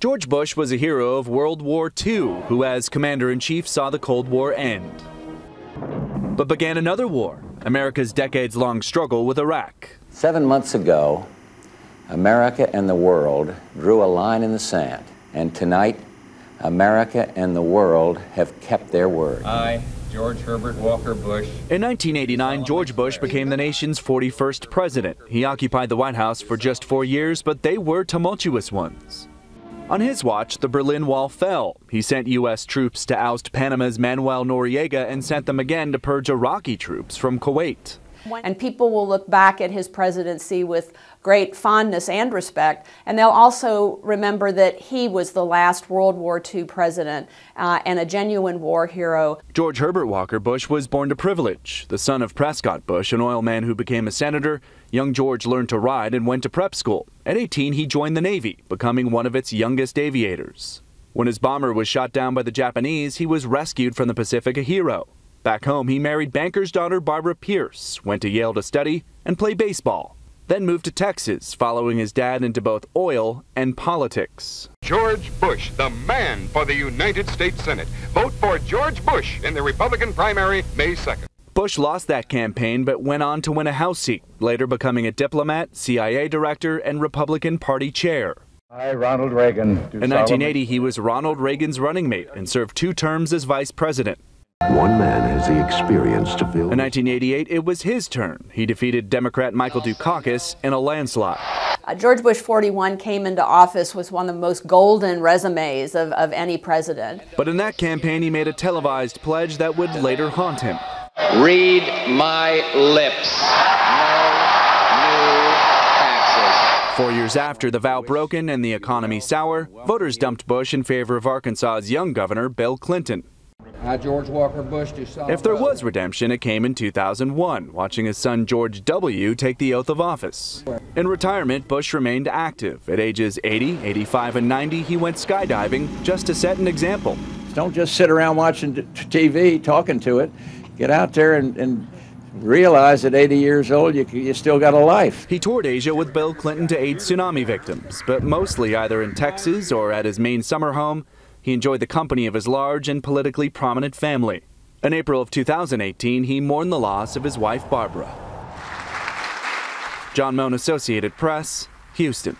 George Bush was a hero of World War II who, as commander-in-chief, saw the Cold War end. But began another war, America's decades-long struggle with Iraq. 7 months ago, America and the world drew a line in the sand, and tonight, America and the world have kept their word. I, George Herbert Walker Bush. In 1989, George Bush became the nation's 41st president. He occupied the White House for just 4 years, but they were tumultuous ones. On his watch, the Berlin Wall fell. He sent U.S. troops to oust Panama's Manuel Noriega and sent them again to purge Iraqi troops from Kuwait. And people will look back at his presidency with great fondness and respect, and they'll also remember that he was the last World War II president and a genuine war hero. George Herbert Walker Bush was born to privilege. The son of Prescott Bush, an oil man who became a senator, young George learned to ride and went to prep school. At 18, he joined the Navy, becoming one of its youngest aviators. When his bomber was shot down by the Japanese, he was rescued from the Pacific a hero. Back home, he married banker's daughter Barbara Pierce, went to Yale to study and play baseball, then moved to Texas, following his dad into both oil and politics. George Bush, the man for the United States Senate. Vote for George Bush in the Republican primary May 2nd. Bush lost that campaign but went on to win a House seat, later becoming a diplomat, CIA director, and Republican Party chair. I, Ronald Reagan. In 1980, he was Ronald Reagan's running mate and served 2 terms as vice president. One man has the experience to fill. In 1988, it was his turn. He defeated Democrat Michael Dukakis in a landslide. George Bush 41 came into office with one of the most golden resumes of any president. But in that campaign, he made a televised pledge that would later haunt him. Read my lips. No new taxes. 4 years after the vow broken and the economy sour, voters dumped Bush in favor of Arkansas's young governor, Bill Clinton. I, George Walker Bush, do solemnly. If there was redemption, it came in 2001, watching his son George W. take the oath of office. In retirement, Bush remained active. At ages 80, 85, and 90, he went skydiving just to set an example. Don't just sit around watching TV, talking to it. Get out there and realize at 80 years old you still got a life. He toured Asia with Bill Clinton to aid tsunami victims, but mostly either in Texas or at his Maine summer home. He enjoyed the company of his large and politically prominent family. In April of 2018, he mourned the loss of his wife, Barbara. John Moan, Associated Press, Houston.